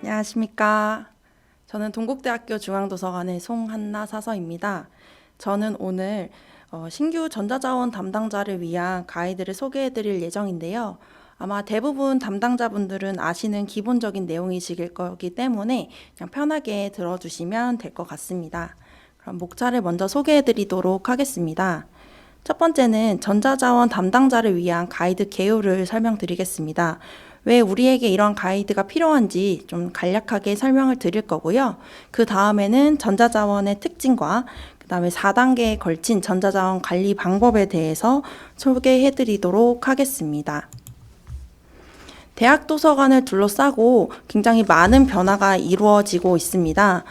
안녕하십니까. 저는 동국대학교 중앙도서관의 송한나 사서입니다. 저는 오늘 신규 전자자원 담당자를 위한 가이드를 소개해 드릴 예정인데요. 아마 대부분 담당자분들은 아시는 기본적인 내용이실 거기 때문에 그냥 편하게 들어주시면 될 것 같습니다. 그럼 목차를 먼저 소개해 드리도록 하겠습니다. 첫 번째는 전자자원 담당자를 위한 가이드 개요를 설명드리겠습니다. 왜 우리에게 이런 가이드가 필요한지 좀 간략하게 설명을 드릴 거고요. 그 다음에는 전자자원의 특징과 그 다음에 4단계에 걸친 전자자원 관리 방법에 대해서 소개해 드리도록 하겠습니다. 대학 도서관을 둘러싸고 굉장히 많은 변화가 이루어지고 있습니다.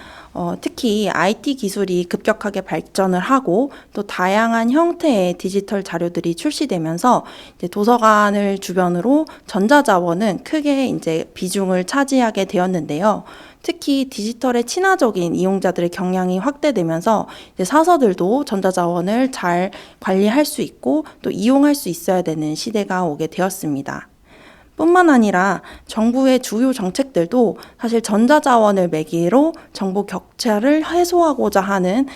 특히 IT 기술이 급격하게 발전을 하고 또 다양한 형태의 디지털 자료들이 출시되면서 이제 도서관을 주변으로 전자자원은 크게 이제 비중을 차지하게 되었는데요. 특히 디지털에 친화적인 이용자들의 경향이 확대되면서 이제 사서들도 전자자원을 잘 관리할 수 있고 또 이용할 수 있어야 되는 시대가 오게 되었습니다. 뿐만 아니라 정부의 주요 정책들도 사실 전자자원을 매개로 정보 격차를 해소하고자 하는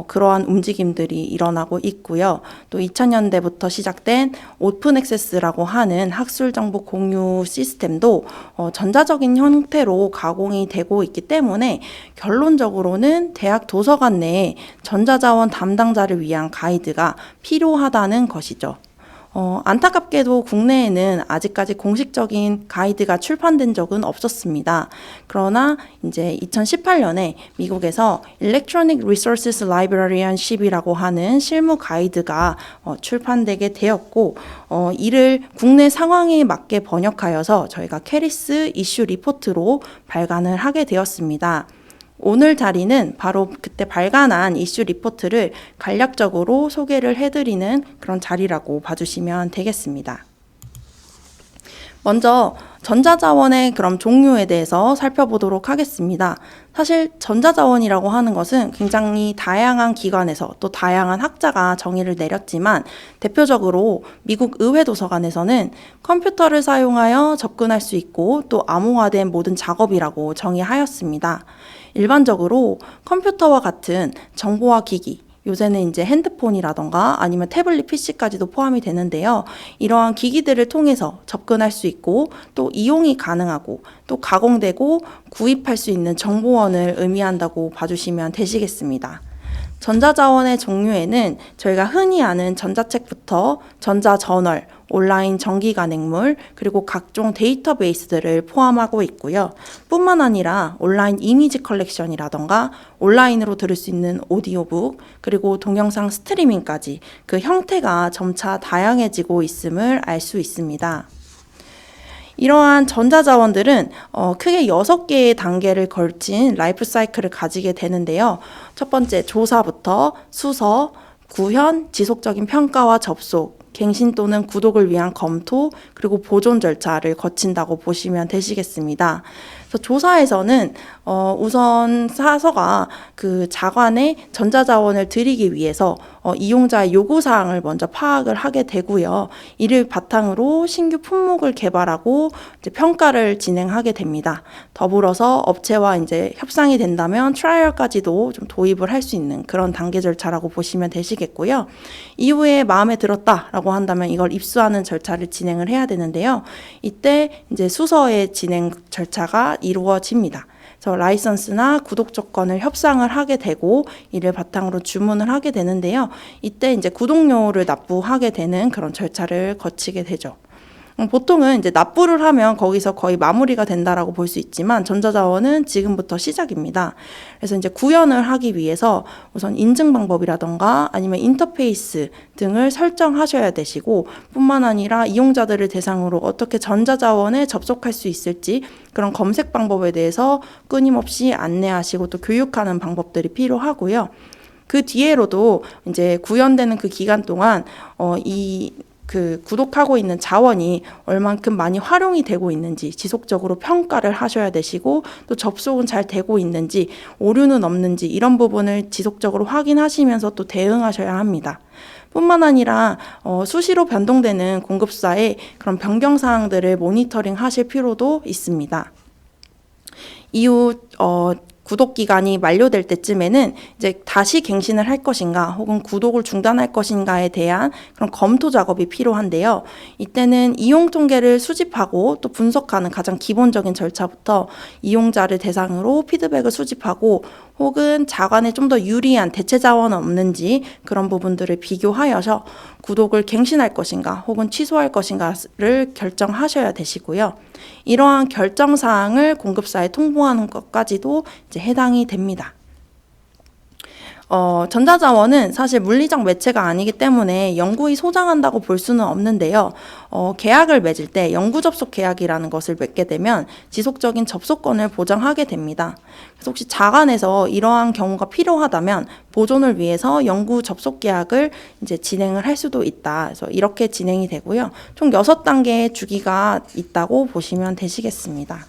그러한 움직임들이 일어나고 있고요. 또 2000년대부터 시작된 오픈 액세스라고 하는 학술 정보 공유 시스템도 전자적인 형태로 가공이 되고 있기 때문에 결론적으로는 대학 도서관 내에 전자자원 담당자를 위한 가이드가 필요하다는 것이죠. 안타깝게도 국내에는 아직까지 공식적인 가이드가 출판된 적은 없었습니다. 그러나 이제 2018년에 미국에서 Electronic Resources Librarianship이라고 하는 실무 가이드가 출판되게 되었고, 이를 국내 상황에 맞게 번역하여서 저희가 캐리스 이슈 리포트로 발간을 하게 되었습니다. 오늘 자리는 바로 그때 발간한 이슈 리포트를 간략적으로 소개를 해드리는 그런 자리라고 봐주시면 되겠습니다. 먼저 전자자원의 그럼 종류에 대해서 살펴보도록 하겠습니다. 사실 전자자원이라고 하는 것은 굉장히 다양한 기관에서 또 다양한 학자가 정의를 내렸지만 대표적으로 미국 의회 도서관에서는 컴퓨터를 사용하여 접근할 수 있고 또 암호화된 모든 작업이라고 정의하였습니다. 일반적으로 컴퓨터와 같은 정보화 기기, 요새는 이제 핸드폰이라던가 아니면 태블릿 PC까지도 포함이 되는데요. 이러한 기기들을 통해서 접근할 수 있고 또 이용이 가능하고 또 가공되고 구입할 수 있는 정보원을 의미한다고 봐주시면 되시겠습니다. 전자자원의 종류에는 저희가 흔히 아는 전자책부터 전자저널, 온라인 정기간행물, 그리고 각종 데이터베이스들을 포함하고 있고요. 뿐만 아니라 온라인 이미지 컬렉션이라던가 온라인으로 들을 수 있는 오디오북, 그리고 동영상 스트리밍까지 그 형태가 점차 다양해지고 있음을 알 수 있습니다. 이러한 전자자원들은 크게 6개의 단계를 걸친 라이프 사이클을 가지게 되는데요. 첫 번째 조사부터 수서, 구현, 지속적인 평가와 접속, 갱신 또는 구독을 위한 검토, 그리고 보존 절차를 거친다고 보시면 되시겠습니다. 그래서 조사에서는 우선 사서가 그 자관의 전자자원을 드리기 위해서 이용자의 요구사항을 먼저 파악을 하게 되고요. 이를 바탕으로 신규 품목을 개발하고 이제 평가를 진행하게 됩니다. 더불어서 업체와 이제 협상이 된다면 트라이얼까지도 좀 도입을 할 수 있는 그런 단계 절차라고 보시면 되시겠고요. 이후에 마음에 들었다라고 한다면 이걸 입수하는 절차를 진행을 해야 되는데요. 이때 이제 수서의 진행 절차가 이루어집니다. 그래서 라이선스나 구독 조건을 협상을 하게 되고 이를 바탕으로 주문을 하게 되는데요. 이때 이제 구독료를 납부하게 되는 그런 절차를 거치게 되죠. 보통은 이제 납부를 하면 거기서 거의 마무리가 된다라고 볼 수 있지만 전자자원은 지금부터 시작입니다. 그래서 이제 구현을 하기 위해서 우선 인증 방법이라던가 아니면 인터페이스 등을 설정하셔야 되시고 뿐만 아니라 이용자들을 대상으로 어떻게 전자자원에 접속할 수 있을지 그런 검색 방법에 대해서 끊임없이 안내하시고 또 교육하는 방법들이 필요하고요. 그 뒤에로도 이제 구현되는 그 기간 동안 그 구독하고 있는 자원이 얼만큼 많이 활용이 되고 있는지 지속적으로 평가를 하셔야 되시고 또 접속은 잘 되고 있는지 오류는 없는지 이런 부분을 지속적으로 확인하시면서 또 대응하셔야 합니다. 뿐만 아니라 수시로 변동되는 공급사의 그런 변경 사항들을 모니터링 하실 필요도 있습니다. 이후 구독 기간이 만료될 때쯤에는 이제 다시 갱신을 할 것인가 혹은 구독을 중단할 것인가에 대한 그런 검토 작업이 필요한데요. 이때는 이용 통계를 수집하고 또 분석하는 가장 기본적인 절차부터 이용자를 대상으로 피드백을 수집하고 혹은 자관에 좀 더 유리한 대체 자원은 없는지 그런 부분들을 비교하여서 구독을 갱신할 것인가 혹은 취소할 것인가를 결정하셔야 되시고요. 이러한 결정 사항을 공급사에 통보하는 것까지도 이제 해당이 됩니다. 전자자원은 사실 물리적 매체가 아니기 때문에 영구히 소장한다고 볼 수는 없는데요. 계약을 맺을 때 영구 접속 계약이라는 것을 맺게 되면 지속적인 접속권을 보장하게 됩니다. 그래서 혹시 자관에서 이러한 경우가 필요하다면 보존을 위해서 영구 접속 계약을 이제 진행을 할 수도 있다. 그래서 이렇게 진행이 되고요. 총 6단계의 주기가 있다고 보시면 되시겠습니다.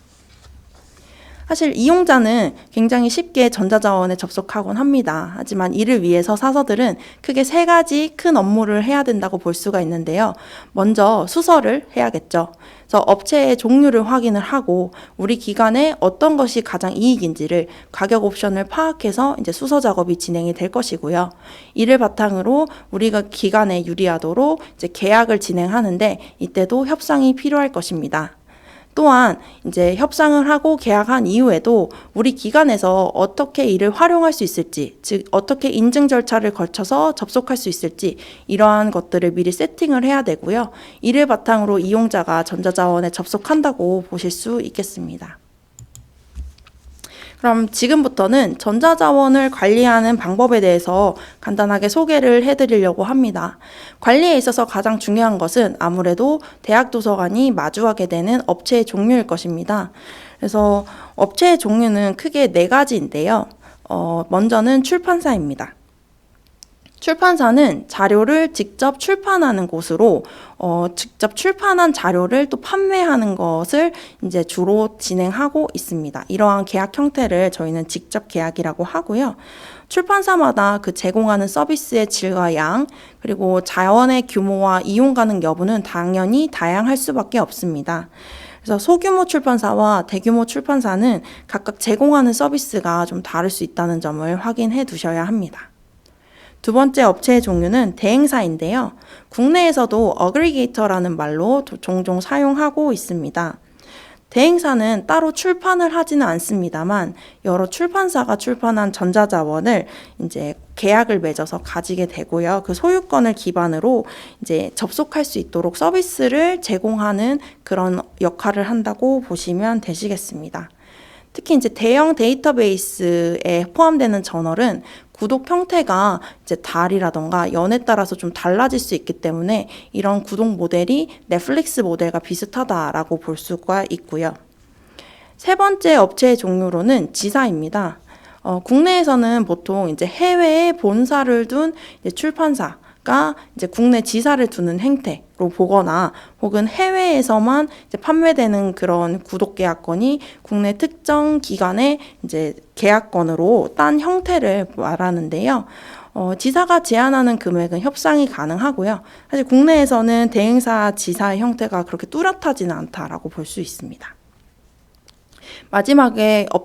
사실 이용자는 굉장히 쉽게 전자자원에 접속하곤 합니다. 하지만 이를 위해서 사서들은 크게 3가지 큰 업무를 해야 된다고 볼 수가 있는데요. 먼저 수설을 해야겠죠. 그래서 업체의 종류를 확인을 하고 우리 기관에 어떤 것이 가장 이익인지를 가격 옵션을 파악해서 이제 수서 작업이 진행이 될 것이고요. 이를 바탕으로 우리가 기관에 유리하도록 이제 계약을 진행하는데 이때도 협상이 필요할 것입니다. 또한 이제 협상을 하고 계약한 이후에도 우리 기관에서 어떻게 이를 활용할 수 있을지, 즉 어떻게 인증 절차를 거쳐서 접속할 수 있을지 이러한 것들을 미리 세팅을 해야 되고요. 이를 바탕으로 이용자가 전자자원에 접속한다고 보실 수 있겠습니다. 그럼 지금부터는 전자자원을 관리하는 방법에 대해서 간단하게 소개를 해드리려고 합니다. 관리에 있어서 가장 중요한 것은 아무래도 대학 도서관이 마주하게 되는 업체의 종류일 것입니다. 그래서 업체의 종류는 크게 4가지인데요. 먼저는 출판사입니다. 출판사는 자료를 직접 출판하는 곳으로 직접 출판한 자료를 또 판매하는 것을 이제 주로 진행하고 있습니다. 이러한 계약 형태를 저희는 직접 계약이라고 하고요. 출판사마다 그 제공하는 서비스의 질과 양, 그리고 자원의 규모와 이용 가능 여부는 당연히 다양할 수밖에 없습니다. 그래서 소규모 출판사와 대규모 출판사는 각각 제공하는 서비스가 좀 다를 수 있다는 점을 확인해 두셔야 합니다. 두 번째 업체의 종류는 대행사인데요. 국내에서도 어그리게이터라는 말로 종종 사용하고 있습니다. 대행사는 따로 출판을 하지는 않습니다만 여러 출판사가 출판한 전자자원을 이제 계약을 맺어서 가지게 되고요. 그 소유권을 기반으로 이제 접속할 수 있도록 서비스를 제공하는 그런 역할을 한다고 보시면 되시겠습니다. 특히 이제 대형 데이터베이스에 포함되는 저널은 구독 형태가 이제 달이라던가 연에 따라서 좀 달라질 수 있기 때문에 이런 구독 모델이 넷플릭스 모델과 비슷하다라고 볼 수가 있고요. 세 번째 업체의 종류로는 지사입니다. 국내에서는 보통 이제 해외에 본사를 둔 이제 출판사가 이제 국내 지사를 두는 행태로 보거나 혹은 해외에서만 이제 판매되는 그런 구독 계약권이 국내 특정 기관의 이제 계약권으로 딴 형태를 말하는데요. 지사가 제한하는 금액은 협상이 가능하고요. 사실 국내에서는 대행사 지사의 형태가 그렇게 뚜렷하지는 않다라고 볼 수 있습니다.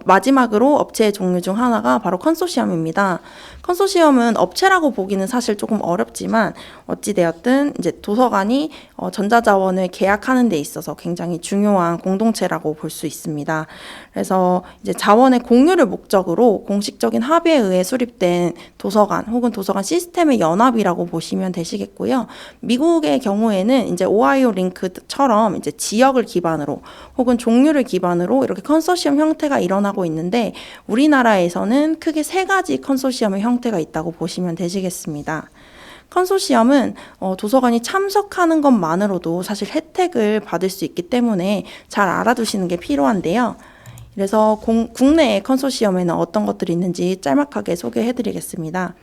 마지막으로 업체의 종류 중 하나가 바로 컨소시엄입니다. 컨소시엄은 업체라고 보기는 사실 조금 어렵지만 어찌되었든 이제 도서관이 전자자원을 계약하는 데 있어서 굉장히 중요한 공동체라고 볼 수 있습니다. 그래서 이제 자원의 공유를 목적으로 공식적인 합의에 의해 수립된 도서관 혹은 도서관 시스템의 연합이라고 보시면 되시겠고요. 미국의 경우에는 이제 오하이오 링크처럼 이제 지역을 기반으로 혹은 종류를 기반으로 이렇게 컨소시엄 형태가 일어나고 있는데 우리나라에서는 크게 3가지 컨소시엄의 형태가 있다고 보시면 되시겠습니다. 컨소시엄은 도서관이 참석하는 것만으로도 사실 혜택을 받을 수 있기 때문에 잘 알아두시는 게 필요한데요. 그래서 국내의 컨소시엄에는 어떤 것들이 있는지 짤막하게 소개해드리겠습니다.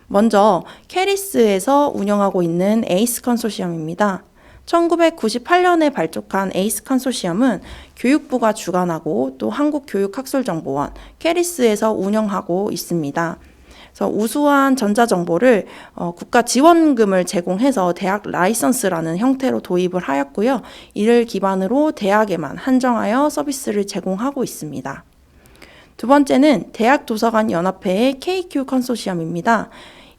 먼저 캐리스에서 운영하고 있는 에이스 컨소시엄입니다. 1998년에 발족한 에이스 컨소시엄은 교육부가 주관하고 또 한국교육학술정보원, 캐리스에서 운영하고 있습니다. 그래서 우수한 전자정보를 국가 지원금을 제공해서 대학 라이선스라는 형태로 도입을 하였고요. 이를 기반으로 대학에만 한정하여 서비스를 제공하고 있습니다. 두 번째는 대학도서관연합회의 KQ 컨소시엄입니다.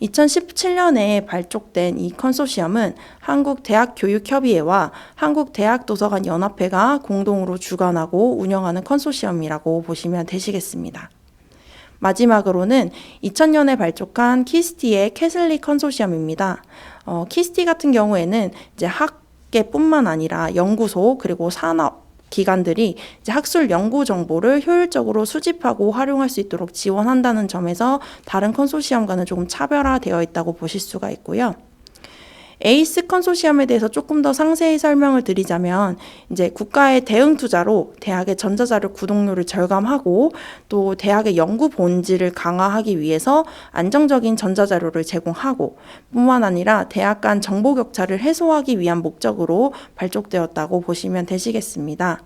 2017년에 발족된 이 컨소시엄은 한국대학교육협의회와 한국대학도서관연합회가 공동으로 주관하고 운영하는 컨소시엄이라고 보시면 되시겠습니다. 마지막으로는 2000년에 발족한 키스티의 캐슬리 컨소시엄입니다. 키스티 같은 경우에는 이제 학계뿐만 아니라 연구소 그리고 산업 기관들이 이제 학술 연구 정보를 효율적으로 수집하고 활용할 수 있도록 지원한다는 점에서 다른 컨소시엄과는 조금 차별화되어 있다고 보실 수가 있고요. 에이스 컨소시엄에 대해서 조금 더 상세히 설명을 드리자면 이제 국가의 대응 투자로 대학의 전자자료 구독료를 절감하고 또 대학의 연구 본질을 강화하기 위해서 안정적인 전자자료를 제공하고 뿐만 아니라 대학 간 정보 격차를 해소하기 위한 목적으로 발족되었다고 보시면 되시겠습니다.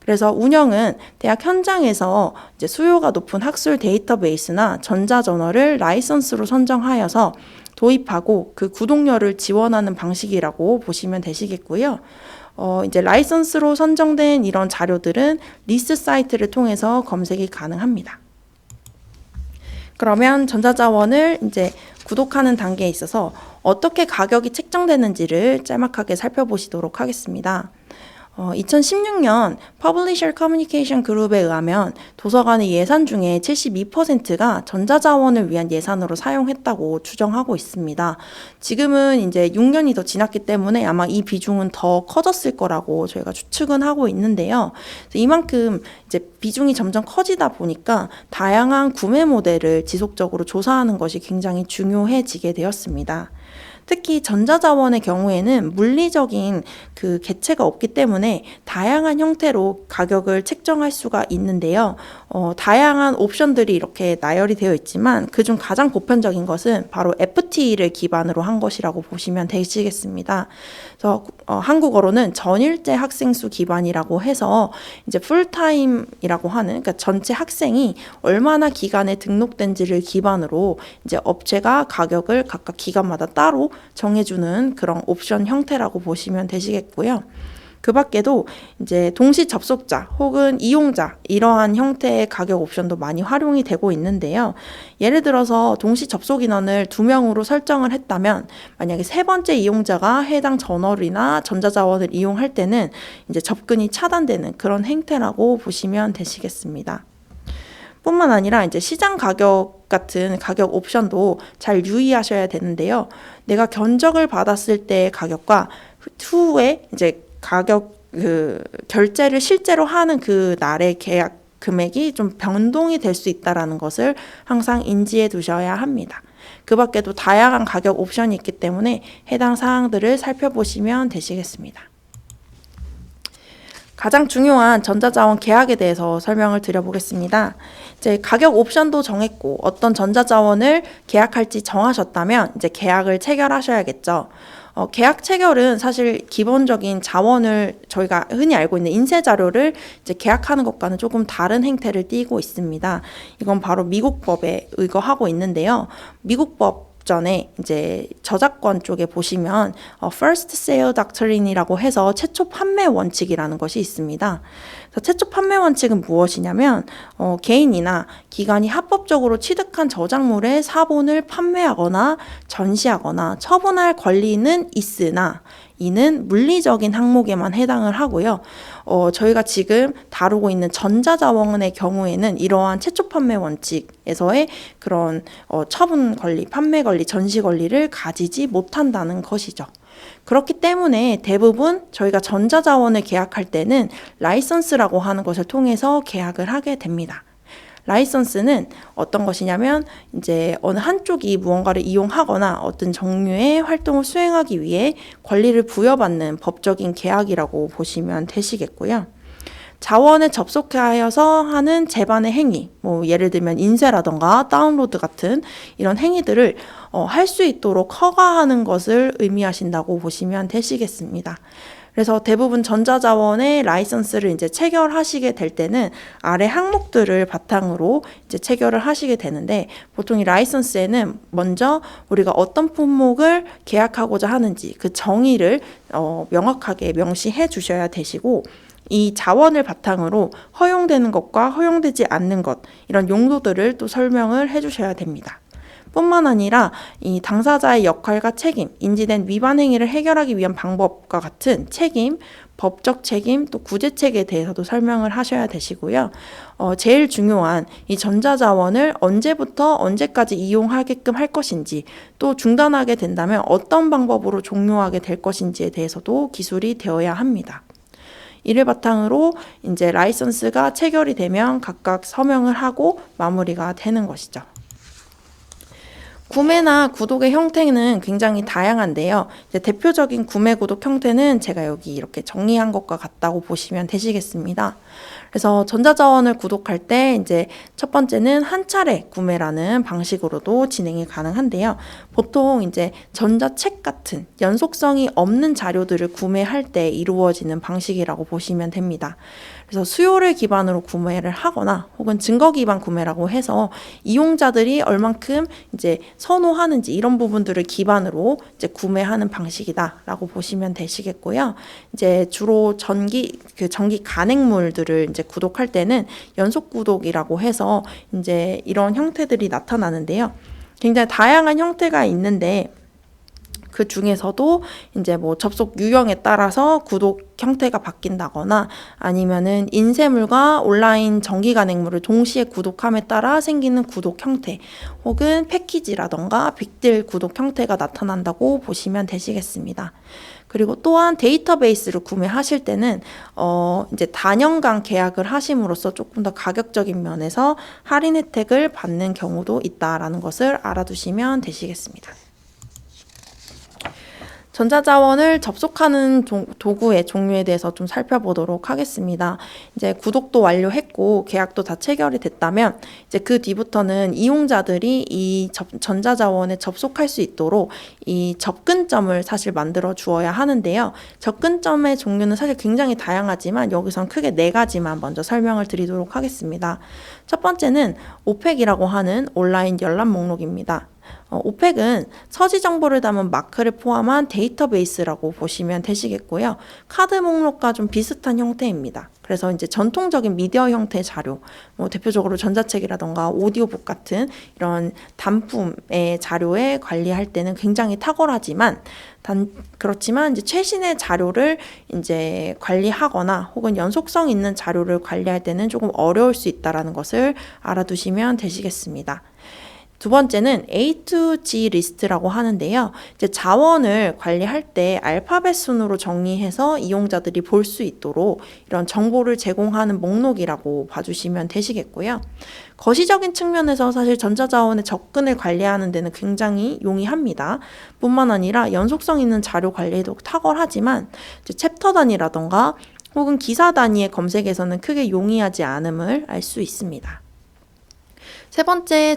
그래서 운영은 대학 현장에서 이제 수요가 높은 학술 데이터베이스나 전자저널을 라이선스로 선정하여서 도입하고 그 구독료를 지원하는 방식이라고 보시면 되시겠고요. 이제 라이선스로 선정된 이런 자료들은 리스 사이트를 통해서 검색이 가능합니다. 그러면 전자자원을 이제 구독하는 단계에 있어서 어떻게 가격이 책정되는지를 짤막하게 살펴보시도록 하겠습니다. 2016년 퍼블리셔 커뮤니케이션 그룹에 의하면 도서관의 예산 중에 72%가 전자자원을 위한 예산으로 사용했다고 추정하고 있습니다. 지금은 이제 6년이 더 지났기 때문에 아마 이 비중은 더 커졌을 거라고 저희가 추측은 하고 있는데요. 이만큼 이제 비중이 점점 커지다 보니까 다양한 구매 모델을 지속적으로 조사하는 것이 굉장히 중요해지게 되었습니다. 특히 전자자원의 경우에는 물리적인 그 객체가 없기 때문에 다양한 형태로 가격을 책정할 수가 있는데요. 다양한 옵션들이 이렇게 나열이 되어 있지만 그중 가장 보편적인 것은 바로 FT를 기반으로 한 것이라고 보시면 되시겠습니다. 그래서 한국어로는 전일제 학생수 기반이라고 해서 이제 풀타임이라고 하는 그러니까 전체 학생이 얼마나 기간에 등록된지를 기반으로 이제 업체가 가격을 각각 기간마다 따로 정해주는 그런 옵션 형태라고 보시면 되시겠고요. 그 밖에도 이제 동시 접속자 혹은 이용자 이러한 형태의 가격 옵션도 많이 활용이 되고 있는데요. 예를 들어서 동시 접속 인원을 2명으로 설정을 했다면 만약에 세 번째 이용자가 해당 저널이나 전자자원을 이용할 때는 이제 접근이 차단되는 그런 행태라고 보시면 되시겠습니다. 뿐만 아니라 이제 시장 가격 같은 가격 옵션도 잘 유의하셔야 되는데요. 내가 견적을 받았을 때의 가격과 후에 이제 가격 결제를 실제로 하는 그 날의 계약 금액이 좀 변동이 될 수 있다라는 것을 항상 인지해 두셔야 합니다. 그 밖에도 다양한 가격 옵션이 있기 때문에 해당 사항들을 살펴보시면 되시겠습니다. 가장 중요한 전자자원 계약에 대해서 설명을 드려보겠습니다. 이제 가격 옵션도 정했고 어떤 전자자원을 계약할지 정하셨다면 이제 계약을 체결하셔야겠죠. 계약 체결은 사실 기본적인 자원을 저희가 흔히 알고 있는 인쇄 자료를 이제 계약하는 것과는 조금 다른 행태를 띠고 있습니다. 이건 바로 미국 법에 의거하고 있는데요. 미국 법 전에 이제 저작권 쪽에 보시면 First Sale Doctrine이라고 해서 최초 판매 원칙이라는 것이 있습니다. 그래서 최초 판매 원칙은 무엇이냐면 개인이나 기관이 합법적으로 취득한 저작물의 사본을 판매하거나 전시하거나 처분할 권리는 있으나 이는 물리적인 항목에만 해당을 하고요. 저희가 지금 다루고 있는 전자자원의 경우에는 이러한 최초 판매 원칙에서의 그런 처분 권리, 판매 권리, 전시 권리를 가지지 못한다는 것이죠. 그렇기 때문에 대부분 저희가 전자자원을 계약할 때는 라이선스라고 하는 것을 통해서 계약을 하게 됩니다. 라이선스는 어떤 것이냐면 이제 어느 한쪽이 무언가를 이용하거나 어떤 종류의 활동을 수행하기 위해 권리를 부여받는 법적인 계약이라고 보시면 되시겠고요. 자원에 접속하여서 하는 재반의 행위, 뭐 예를 들면 인쇄라던가 다운로드 같은 이런 행위들을 할 수 있도록 허가하는 것을 의미하신다고 보시면 되시겠습니다. 그래서 대부분 전자자원의 라이선스를 이제 체결하시게 될 때는 아래 항목들을 바탕으로 이제 체결을 하시게 되는데 보통 이 라이선스에는 먼저 우리가 어떤 품목을 계약하고자 하는지 그 정의를 명확하게 명시해 주셔야 되시고 이 자원을 바탕으로 허용되는 것과 허용되지 않는 것, 이런 용도들을 또 설명을 해주셔야 됩니다. 뿐만 아니라 이 당사자의 역할과 책임, 인지된 위반 행위를 해결하기 위한 방법과 같은 책임, 법적 책임, 또 구제책에 대해서도 설명을 하셔야 되시고요. 제일 중요한 이 전자자원을 언제부터 언제까지 이용하게끔 할 것인지, 또 중단하게 된다면 어떤 방법으로 종료하게 될 것인지에 대해서도 기술이 되어야 합니다. 이를 바탕으로 이제 라이선스가 체결이 되면 각각 서명을 하고 마무리가 되는 것이죠. 구매나 구독의 형태는 굉장히 다양한데요. 이제 대표적인 구매 구독 형태는 제가 여기 이렇게 정리한 것과 같다고 보시면 되시겠습니다. 그래서 전자자원을 구독할 때 이제 첫 번째는 한 차례 구매라는 방식으로도 진행이 가능한데요. 보통 이제 전자책 같은 연속성이 없는 자료들을 구매할 때 이루어지는 방식이라고 보시면 됩니다. 그래서 수요를 기반으로 구매를 하거나 혹은 증거 기반 구매라고 해서 이용자들이 얼만큼 이제 선호하는지 이런 부분들을 기반으로 이제 구매하는 방식이다라고 보시면 되시겠고요. 이제 주로 전기 간행물들을 이제 구독할 때는 연속 구독이라고 해서 이제 이런 형태들이 나타나는데요. 굉장히 다양한 형태가 있는데 그 중에서도 이제 뭐 접속 유형에 따라서 구독 형태가 바뀐다거나 아니면은 인쇄물과 온라인 정기 간행물을 동시에 구독함에 따라 생기는 구독 형태 혹은 패키지라던가 빅딜 구독 형태가 나타난다고 보시면 되시겠습니다. 그리고 또한 데이터베이스를 구매하실 때는 이제 단연간 계약을 하심으로써 조금 더 가격적인 면에서 할인 혜택을 받는 경우도 있다라는 것을 알아두시면 되시겠습니다. 전자자원을 접속하는 도구의 종류에 대해서 좀 살펴보도록 하겠습니다. 이제 구독도 완료했고 계약도 다 체결이 됐다면 이제 그 뒤부터는 이용자들이 이 전자자원에 접속할 수 있도록 이 접근점을 사실 만들어 주어야 하는데요. 접근점의 종류는 사실 굉장히 다양하지만 여기선 크게 4가지만 먼저 설명을 드리도록 하겠습니다. 첫 번째는 오펙이라고 하는 온라인 열람 목록입니다. 오펙은 서지 정보를 담은 마크를 포함한 데이터베이스라고 보시면 되시겠고요. 카드 목록과 좀 비슷한 형태입니다. 그래서 이제 전통적인 미디어 형태의 자료, 대표적으로 전자책이라던가 오디오북 같은 이런 단품의 자료에 관리할 때는 굉장히 탁월하지만 그렇지만 이제 최신의 자료를 이제 관리하거나 혹은 연속성 있는 자료를 관리할 때는 조금 어려울 수 있다라는 것을 알아두시면 되시겠습니다. 두 번째는 A to G 리스트라고 하는데요. 이제 자원을 관리할 때 알파벳 순으로 정리해서 이용자들이 볼 수 있도록 이런 정보를 제공하는 목록이라고 봐주시면 되시겠고요. 거시적인 측면에서 사실 전자자원의 접근을 관리하는 데는 굉장히 용이합니다. 뿐만 아니라 연속성 있는 자료 관리에도 탁월하지만 이제 챕터 단위라던가 혹은 기사 단위의 검색에서는 크게 용이하지 않음을 알 수 있습니다. 세 번째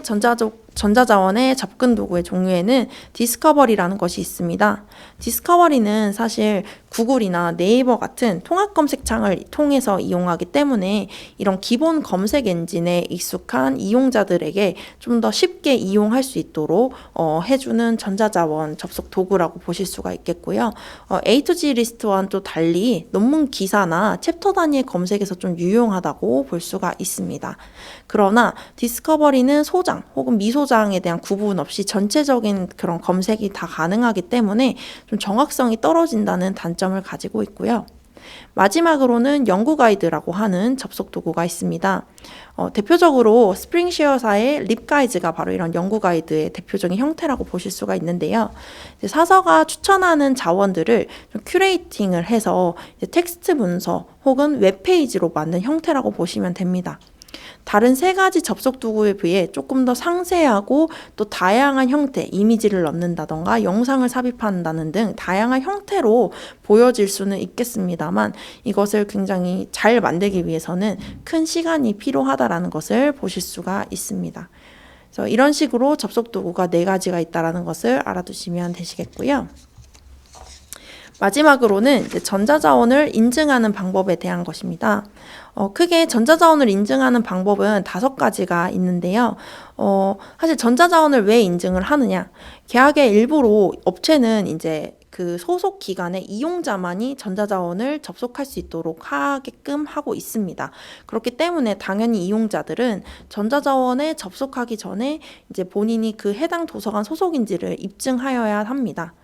전자자원의 접근 도구의 종류에는 디스커버리라는 것이 있습니다. 디스커버리는 사실 구글이나 네이버 같은 통합 검색창을 통해서 이용하기 때문에 이런 기본 검색 엔진에 익숙한 이용자들에게 좀 더 쉽게 이용할 수 있도록 해주는 전자자원 접속 도구라고 보실 수가 있겠고요. A to G 리스트와는 또 달리 논문 기사나 챕터 단위의 검색에서 좀 유용하다고 볼 수가 있습니다. 그러나 디스커버리는 소장 혹은 미소장에 대한 구분 없이 전체적인 그런 검색이 다 가능하기 때문에 좀 정확성이 떨어진다는 단점을 가지고 있고요. 마지막으로는 연구 가이드라고 하는 접속 도구가 있습니다. 대표적으로 스프링쉐어사의 립가이즈가 바로 이런 연구 가이드의 대표적인 형태라고 보실 수가 있는데요. 사서가 추천하는 자원들을 좀 큐레이팅을 해서 텍스트 문서 혹은 웹페이지로 만든 형태라고 보시면 됩니다. 다른 3가지 접속 도구에 비해 조금 더 상세하고 또 다양한 형태, 이미지를 넣는다던가 영상을 삽입한다는 등 다양한 형태로 보여질 수는 있겠습니다만 이것을 굉장히 잘 만들기 위해서는 큰 시간이 필요하다라는 것을 보실 수가 있습니다. 그래서 이런 식으로 접속 도구가 4가지가 있다는 것을 알아두시면 되시겠고요. 마지막으로는 이제 전자자원을 인증하는 방법에 대한 것입니다. 크게 전자자원을 인증하는 방법은 5가지가 있는데요. 사실 전자자원을 왜 인증을 하느냐? 계약의 일부로 업체는 이제 그 소속 기관의 이용자만이 전자자원을 접속할 수 있도록 하게끔 하고 있습니다. 그렇기 때문에 당연히 이용자들은 전자자원에 접속하기 전에 이제 본인이 그 해당 도서관 소속인지를 입증하여야 합니다.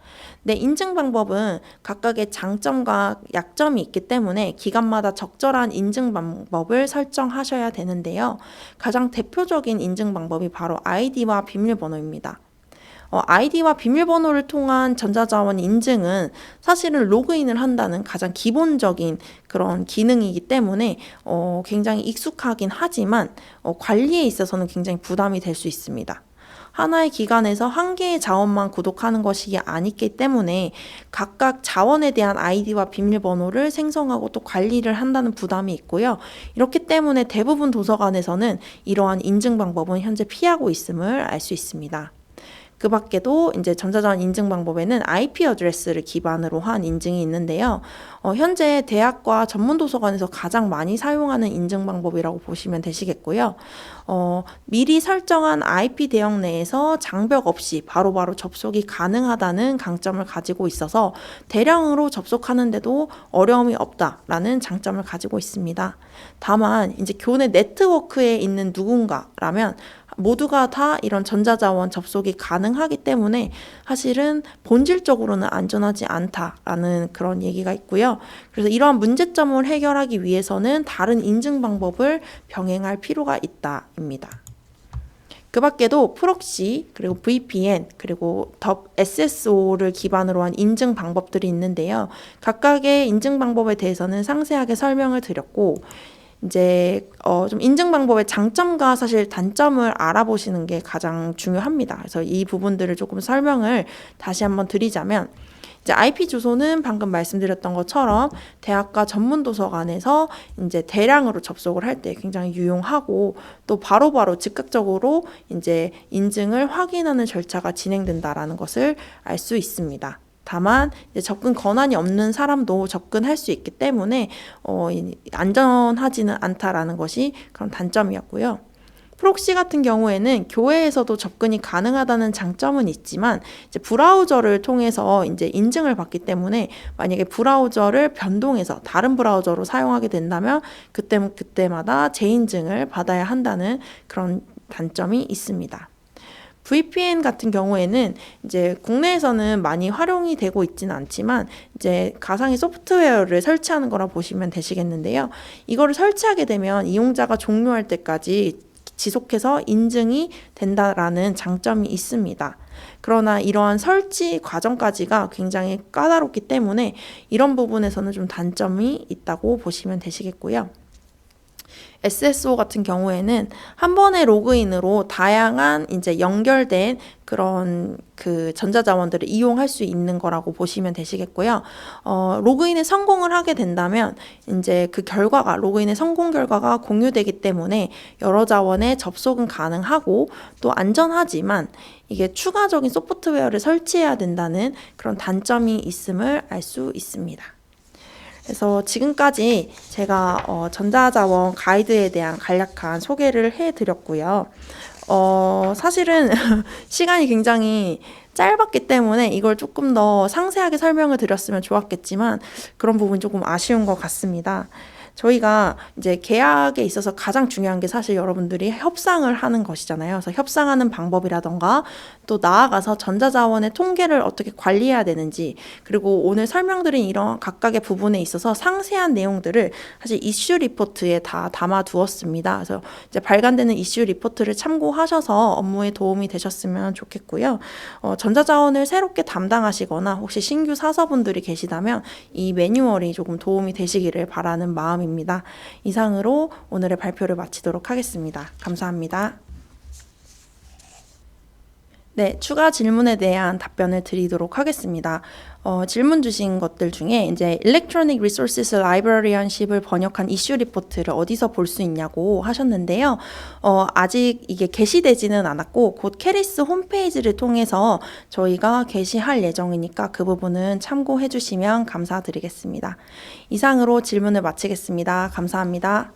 네, 인증 방법은 각각의 장점과 약점이 있기 때문에 기관마다 적절한 인증 방법을 설정하셔야 되는데요. 가장 대표적인 인증 방법이 바로 아이디와 비밀번호입니다. 아이디와 비밀번호를 통한 전자자원 인증은 사실은 로그인을 한다는 가장 기본적인 그런 기능이기 때문에 굉장히 익숙하긴 하지만 관리에 있어서는 굉장히 부담이 될 수 있습니다. 하나의 기관에서 한 개의 자원만 구독하는 것이 아니기 때문에 각각 자원에 대한 아이디와 비밀번호를 생성하고 또 관리를 한다는 부담이 있고요. 이렇기 때문에 대부분 도서관에서는 이러한 인증 방법은 현재 피하고 있음을 알 수 있습니다. 그 밖에도 이제 전자자원 인증 방법에는 IP 어드레스를 기반으로 한 인증이 있는데요. 현재 대학과 전문 도서관에서 가장 많이 사용하는 인증 방법이라고 보시면 되시겠고요. 미리 설정한 IP 대역 내에서 장벽 없이 바로바로 접속이 가능하다는 강점을 가지고 있어서 대량으로 접속하는데도 어려움이 없다라는 장점을 가지고 있습니다. 다만 이제 교내 네트워크에 있는 누군가라면 모두가 다 이런 전자자원 접속이 가능하기 때문에 사실은 본질적으로는 안전하지 않다라는 그런 얘기가 있고요. 그래서 이러한 문제점을 해결하기 위해서는 다른 인증 방법을 병행할 필요가 있다입니다. 그 밖에도 프록시, 그리고 VPN, 그리고 SSO를 기반으로 한 인증 방법들이 있는데요. 각각의 인증 방법에 대해서는 상세하게 설명을 드렸고, 이제 좀 인증 방법의 장점과 사실 단점을 알아보시는 게 가장 중요합니다. 그래서 이 부분들을 조금 설명을 다시 한번 드리자면, 이제 IP 주소는 방금 말씀드렸던 것처럼 대학과 전문 도서관에서 이제 대량으로 접속을 할 때 굉장히 유용하고 또 바로바로 즉각적으로 이제 인증을 확인하는 절차가 진행된다라는 것을 알 수 있습니다. 다만 이제 접근 권한이 없는 사람도 접근할 수 있기 때문에 안전하지는 않다라는 것이 그런 단점이었고요. 프록시 같은 경우에는 교회에서도 접근이 가능하다는 장점은 있지만 이제 브라우저를 통해서 이제 인증을 받기 때문에 만약에 브라우저를 변동해서 다른 브라우저로 사용하게 된다면 그때마다 재인증을 받아야 한다는 그런 단점이 있습니다. VPN 같은 경우에는 이제 국내에서는 많이 활용이 되고 있지는 않지만 이제 가상의 소프트웨어를 설치하는 거라 보시면 되시겠는데요. 이거를 설치하게 되면 이용자가 종료할 때까지 지속해서 인증이 된다라는 장점이 있습니다. 그러나 이러한 설치 과정까지가 굉장히 까다롭기 때문에 이런 부분에서는 좀 단점이 있다고 보시면 되시겠고요. SSO 같은 경우에는 한 번의 로그인으로 다양한 이제 연결된 그런 그 전자자원들을 이용할 수 있는 거라고 보시면 되시겠고요. 로그인에 성공을 하게 된다면 이제 그 결과가 로그인의 성공 결과가 공유되기 때문에 여러 자원에 접속은 가능하고 또 안전하지만 이게 추가적인 소프트웨어를 설치해야 된다는 그런 단점이 있음을 알 수 있습니다. 그래서 지금까지 제가 전자자원 가이드에 대한 간략한 소개를 해드렸고요. 사실은 시간이 굉장히 짧았기 때문에 이걸 조금 더 상세하게 설명을 드렸으면 좋았겠지만 그런 부분이 조금 아쉬운 것 같습니다. 저희가 이제 계약에 있어서 가장 중요한 게 사실 여러분들이 협상을 하는 것이잖아요. 그래서 협상하는 방법이라던가 또 나아가서 전자자원의 통계를 어떻게 관리해야 되는지 그리고 오늘 설명드린 이런 각각의 부분에 있어서 상세한 내용들을 사실 이슈 리포트에 다 담아 두었습니다. 그래서 이제 발간되는 이슈 리포트를 참고하셔서 업무에 도움이 되셨으면 좋겠고요. 전자자원을 새롭게 담당하시거나 혹시 신규 사서분들이 계시다면 이 매뉴얼이 조금 도움이 되시기를 바라는 마음입니다. 이상으로 오늘의 발표를 마치도록 하겠습니다. 감사합니다. 네, 추가 질문에 대한 답변을 드리도록 하겠습니다. 질문 주신 것들 중에 이제 Electronic Resources Librarianship을 번역한 이슈 리포트를 어디서 볼 수 있냐고 하셨는데요. 아직 이게 게시되지는 않았고 곧 캐리스 홈페이지를 통해서 저희가 게시할 예정이니까 그 부분은 참고해 주시면 감사드리겠습니다. 이상으로 질문을 마치겠습니다. 감사합니다.